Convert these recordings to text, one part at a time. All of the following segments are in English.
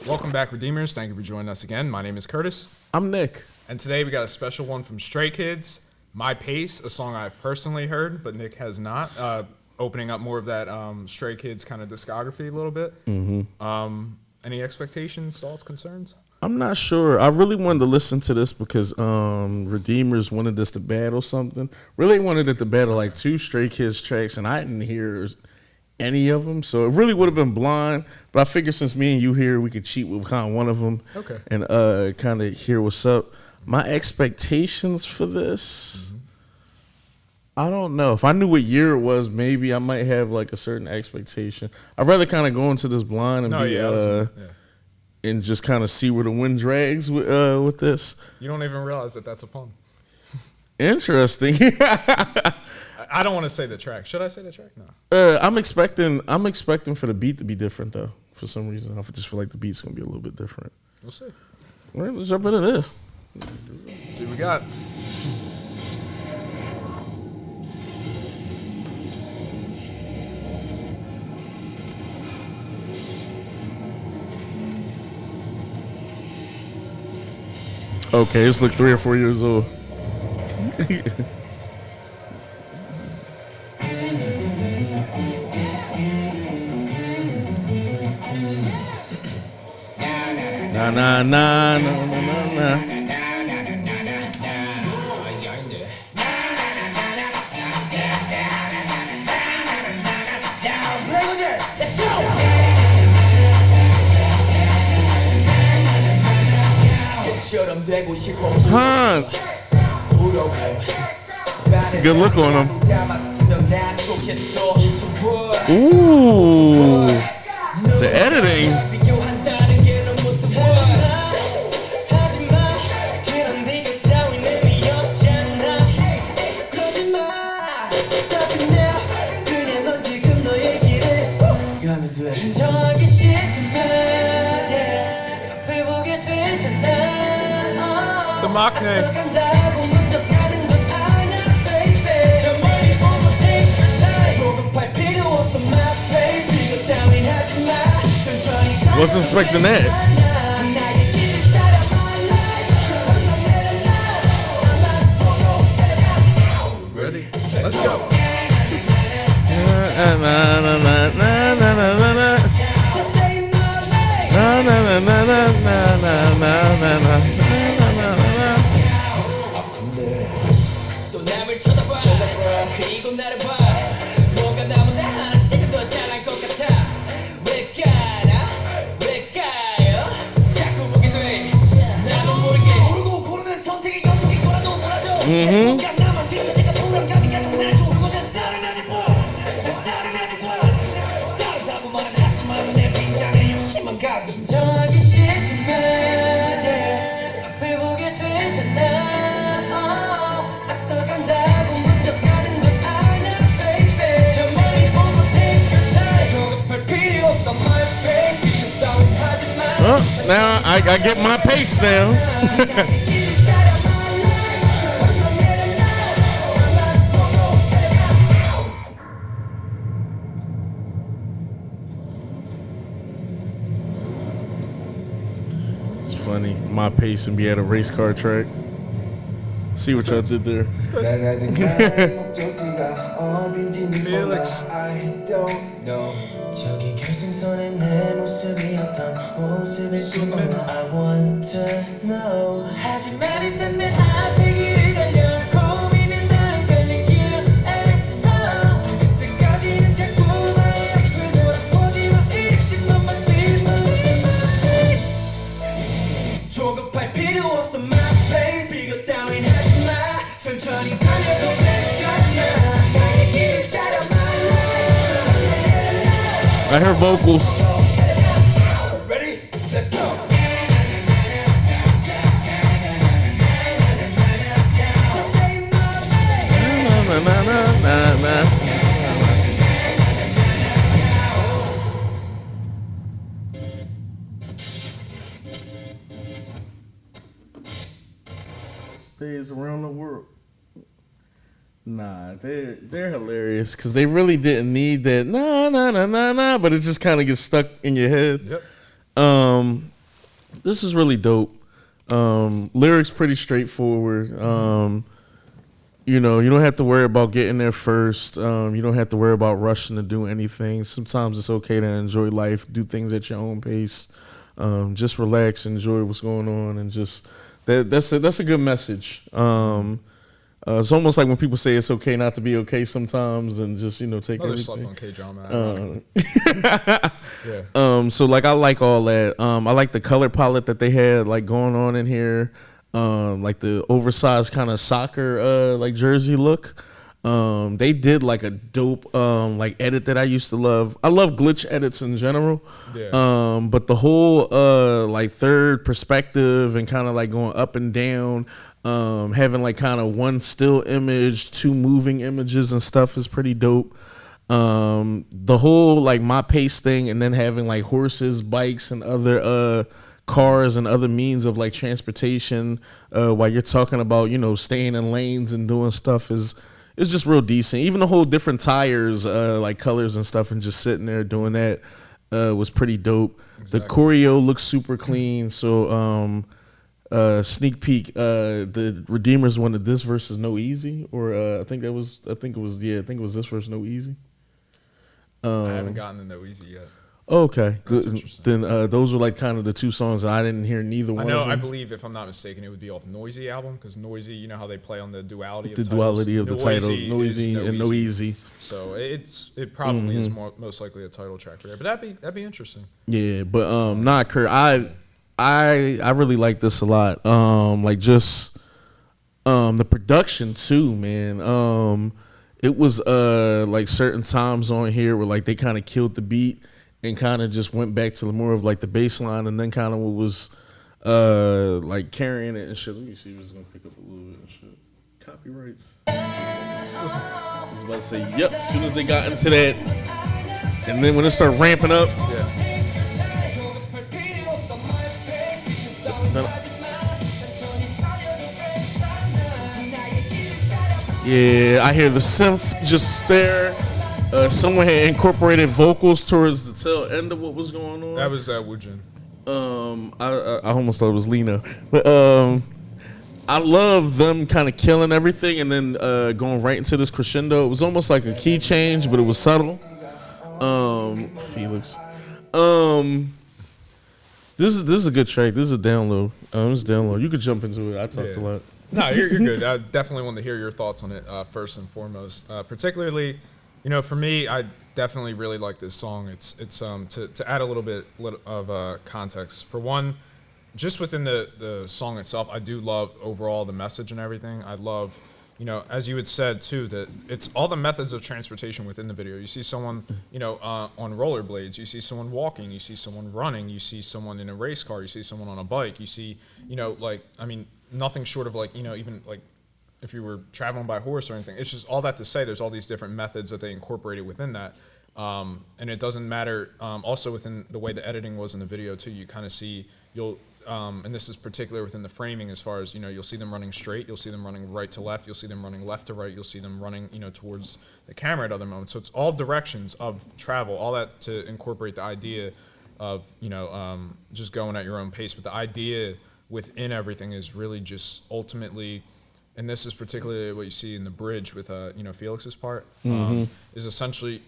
Welcome back, Redeemers. Thank you for joining us again. My name is Curtis. I'm Nick. And today we got a special one from Stray Kids, My Pace, a song I've personally heard, but Nick has not. Opening up more of that Stray Kids kind of discography a little bit. Mm-hmm. Any expectations, thoughts, concerns? I'm not sure. I really wanted to listen to this because Redeemers wanted us to battle something. Really wanted it to battle like two Stray Kids tracks, and I didn't hear any of them. So it really would have been blind. But I figured since me and you here, we could cheat with kind of one of them. Okay. And kind of hear what's up. My expectations for this, I don't know. If I knew what year it was, maybe I might have like a certain expectation. I'd rather kind of go into this blind and and just kind of see where the wind drags with this. You don't even realize that that's a pun. Interesting. I don't want to say the track. Should I say the track? No. I'm expecting for the beat to be different though. For some reason, I just feel like the beat's gonna be a little bit different. We'll see. All right, let's jump into this. Let's see what we got. Okay, it's like 3 or 4 years old. Na na na na na na. Let's go. Huh. That's a good look on him. Ooh. The editing. The mock name. Wasn't expecting that. Ready? Let's go. Na na na na na na na na. Na na na na na na na na na. Now I get my pace now. It's funny, my pace and be at a race car track. See what y'all did there. Felix. 저기 결승선에 내 모습이었던 모습일지 몰라 I want to know 하지만 일단 내 앞에 길을 달려 고민은 널 걸린 길에서 그때까지는 자꾸 나의 앞을 돌아보지 마 잊지만 my speed 조급할 필요 없어 my pace 비교 따윈 하지 마 천천히 달려도 괜찮아 나의 길을 따라 I heard vocals. Ready? Let's go. Na, na, na, na, na. Stays around the world. Nah, they're hilarious because they really didn't need that nah, but it just kind of gets stuck in your head. Yep. this is really dope. Lyrics pretty straightforward. You know, you don't have to worry about getting there first. You don't have to worry about rushing to do anything. Sometimes it's okay to enjoy life, do things at your own pace. Just relax, enjoy what's going on, and just that's a good message. It's almost like when people say it's okay not to be okay sometimes, and just take everything. On K-drama. Yeah. So like I like all that. I like the color palette that they had like going on in here. Like the oversized kind of soccer like jersey look. They did like a dope like edit that I used to love. I love glitch edits in general. Yeah. But the whole like third perspective and kind of like going up and down, having like kind of one still image, two moving images and stuff is pretty dope. The whole like my pace thing, and then having like horses, bikes, and other cars and other means of like transportation while you're talking about staying in lanes and doing stuff is just real decent. Even the whole different tires like colors and stuff, and just sitting there doing that was pretty dope. Exactly. The choreo looks super clean. So sneak peek, the Redeemers wanted this versus No Easy, or I think it was this versus No Easy. I haven't gotten to No Easy yet. Okay, good. Then those were like kind of the two songs that I didn't hear neither one. I believe, if I'm not mistaken, it would be off Noisy album, because Noisy, you know how they play on the duality of the titles? Duality of the title, Noisy and No Easy. So it probably is most likely a title track for there, but that'd be interesting. Yeah, but not Kurt. I really like this a lot. Like just the production too, man. It was like certain times on here where like they kind of killed the beat and kind of just went back to more of like the bass line, and then kind of what was like carrying it and shit. Let me see if it's gonna pick up a little bit and shit. Copyrights. I was about to say, yep, as soon as they got into that, and then when it started ramping up, yeah, I hear the synth just there. Someone had incorporated vocals towards the tail end of what was going on. That was Woojin. I almost thought it was Lena, but I love them kind of killing everything and then going right into this crescendo. It was almost like a key change, but it was subtle. Felix, this is a good track. This is a download. It's a download. You could jump into it. I talked a lot. No, you're good. I definitely want to hear your thoughts on it first and foremost. Particularly, for me, I definitely really like this song. It's to add a little bit of context. For one, just within the song itself, I do love overall the message and everything. I love, as you had said too, that it's all the methods of transportation within the video. You see someone, on rollerblades. You see someone walking. You see someone running. You see someone in a race car. You see someone on a bike. You see, nothing short of even if you were traveling by horse or anything. It's just all that to say there's all these different methods that they incorporated within that. And it doesn't matter. Also within the way the editing was in the video too, you kind of see and this is particular within the framing as far as, you'll see them running straight, you'll see them running right to left, you'll see them running left to right, you'll see them running, towards the camera at other moments. So it's all directions of travel, all that to incorporate the idea of, just going at your own pace. But the idea within everything is really just ultimately, and this is particularly what you see in the bridge with Felix's part, is essentially,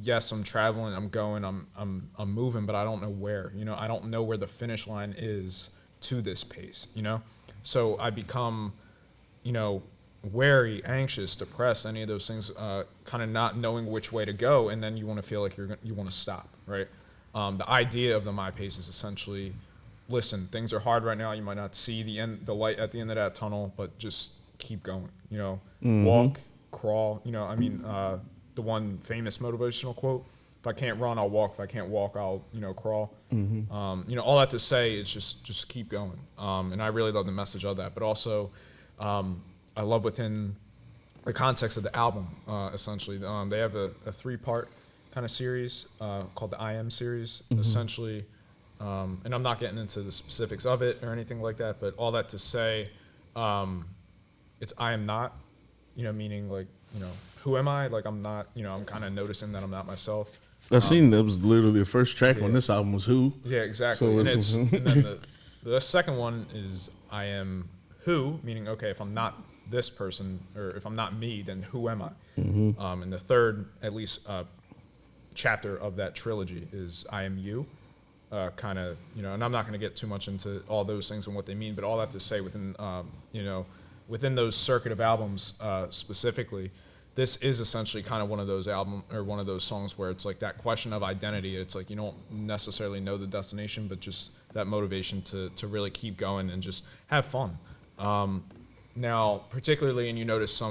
yes, I'm traveling, I'm going, I'm moving, but I don't know where. I don't know where the finish line is to this pace. So I become, wary, anxious, depressed, any of those things, kind of not knowing which way to go, and then you want to feel like you want to stop, right? The idea of the My Pace is essentially, listen, things are hard right now. You might not see the light at the end of that tunnel, but just keep going. Walk, crawl. The one famous motivational quote: "If I can't run, I'll walk. If I can't walk, I'll crawl." All that to say is just keep going. And I really love the message of that. But also, I love within the context of the album. Essentially, they have a 3-part kind of series called the I Am series. Essentially. And I'm not getting into the specifics of it or anything like that, but all that to say, it's I am not, meaning who am I? Like I'm not, I'm kind of noticing that I'm not myself. I seen that was literally the first track on this album was Who. Yeah, exactly. So And it's- and then the second one is I am who, meaning, okay, if I'm not this person, or if I'm not me, then who am I? And the third, at least, chapter of that trilogy is I am you. Kind of, and I'm not going to get too much into all those things and what they mean, but all that to say within, within those circuit of albums specifically, this is essentially kind of one of those songs where it's like that question of identity. It's like you don't necessarily know the destination, but just that motivation to really keep going and just have fun. Now, particularly, and you noticed,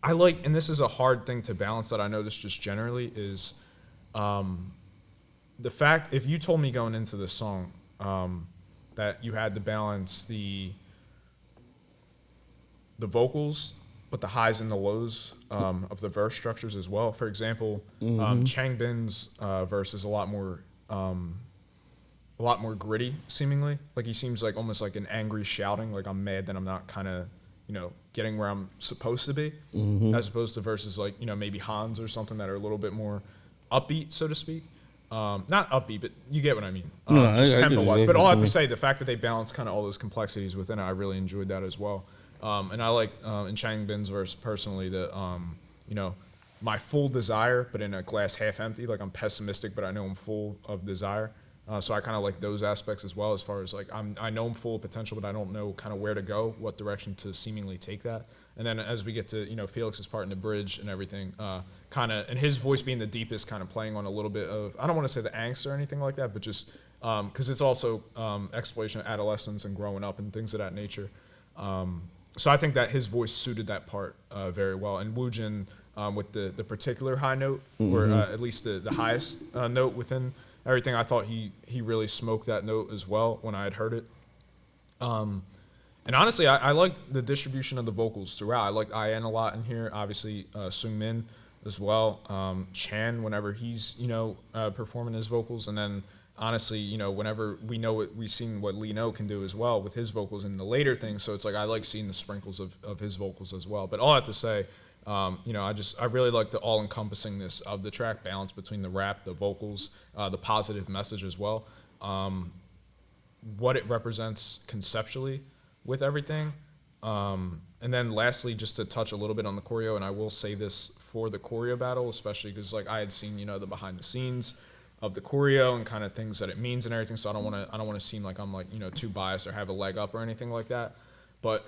I like, and this is a hard thing to balance that I noticed just generally is the fact, if you told me going into this song that you had to balance the vocals, but the highs and the lows of the verse structures as well. For example, Chang Bin's verse is a lot more gritty, seemingly. Like he seems like almost like an angry shouting, like I'm mad that I'm not kind of, getting where I'm supposed to be, as opposed to verses like, maybe Hans or something that are a little bit more upbeat, so to speak. Not upbeat, but you get what I mean. Just tempo-wise. But all I have to say, the fact that they balance kind of all those complexities within it, I really enjoyed that as well. And I like in Chang Bin's verse personally that, my full desire, but in a glass half empty, like I'm pessimistic, but I know I'm full of desire. So I kind of like those aspects as well, as far as like I know I'm full of potential, but I don't know kind of where to go, what direction to seemingly take that. And then as we get to Felix's part in the bridge and everything, kind of, and his voice being the deepest, kind of playing on a little bit of, I don't want to say the angst or anything like that, but just because it's also exploration of adolescence and growing up and things of that nature. So I think that his voice suited that part very well. And Woojin with the particular high note, or at least the highest note within everything, I thought he really smoked that note as well when I had heard it. And honestly, I like the distribution of the vocals throughout. I like IN a lot in here. Obviously, Sung Min as well. Chan, whenever he's performing his vocals, and then honestly, whenever we've seen what Lee No can do as well with his vocals in the later things. So it's like I like seeing the sprinkles of his vocals as well. But all I have to say, I really like the all-encompassingness of the track, balance between the rap, the vocals, the positive message as well, what it represents conceptually with everything. And then lastly, just to touch a little bit on the choreo, and I will say this for the choreo battle, especially because like I had seen, the behind the scenes of the choreo and kind of things that it means and everything. So I don't want to seem like I'm like, too biased or have a leg up or anything like that. But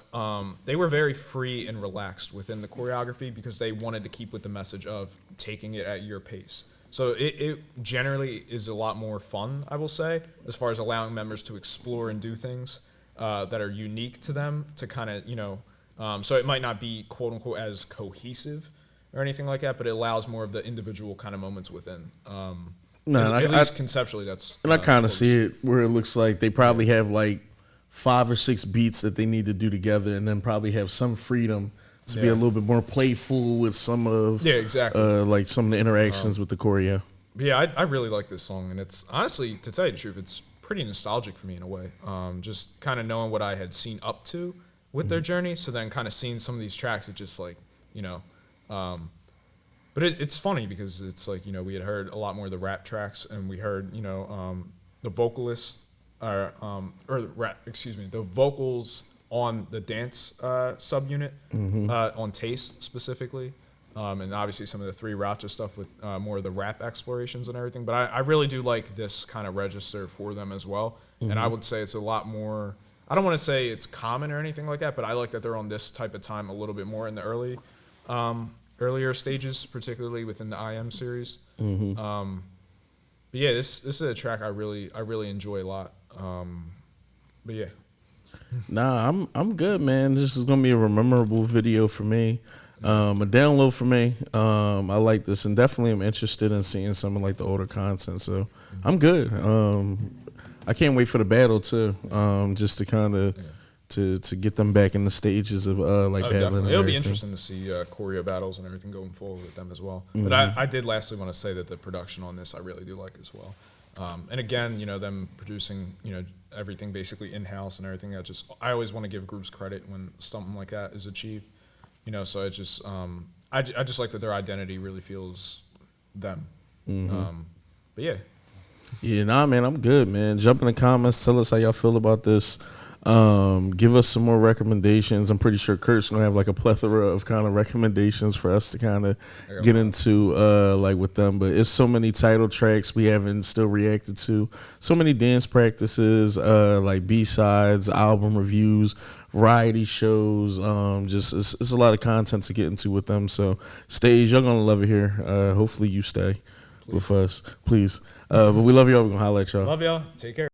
they were very free and relaxed within the choreography because they wanted to keep with the message of taking it at your pace. So it generally is a lot more fun, I will say, as far as allowing members to explore and do things that are unique to them to kind of, so it might not be quote unquote as cohesive or anything like that, but it allows more of the individual kind of moments within. At least conceptually, that's. And I kind of see it where it looks like they probably have like 5 or 6 beats that they need to do together, and then probably have some freedom to be a little bit more playful with some of like some of the interactions with the choreo. Yeah, I really like this song, and it's honestly, to tell you the truth, it's pretty nostalgic for me in a way. Just kind of knowing what I had seen up to with their journey, so then kind of seeing some of these tracks, it just like but it's funny because it's like we had heard a lot more of the rap tracks, and we heard the vocalists the vocals on the dance subunit on Taste specifically, and obviously some of the Three Racha stuff with more of the rap explorations and everything. But I really do like this kind of register for them as well, and I would say it's a lot more. I don't want to say it's common or anything like that, but I like that they're on this type of time a little bit more in the earlier stages, particularly within the IM series. But yeah, this is a track I really enjoy a lot. But yeah. Nah, I'm good, man. This is gonna be a memorable video for me. A download for me. I like this, and definitely I'm interested in seeing some of like the older content. So I'm good. I can't wait for the battle too. Just to kind of to get them back in the stages of like battling. It'll be interesting to see choreo battles and everything going forward with them as well. But I did lastly want to say that the production on this I really do like as well. And again, them producing, everything basically in-house and everything. I always want to give groups credit when something like that is achieved. So it's just, I just like that their identity really feels them. But yeah. Yeah, nah, man, I'm good, man. Jump in the comments. Tell us how y'all feel about this. Give us some more recommendations. I'm pretty sure Kurt's gonna have like a plethora of kind of recommendations for us to kind of get into, like with them. But it's so many title tracks we haven't still reacted to. So many dance practices, like B-sides, album reviews, variety shows. Just it's a lot of content to get into with them. So Stage, y'all gonna love it here. Hopefully you stay with us, please. But we love y'all. We're gonna holler at y'all. Love y'all. Take care.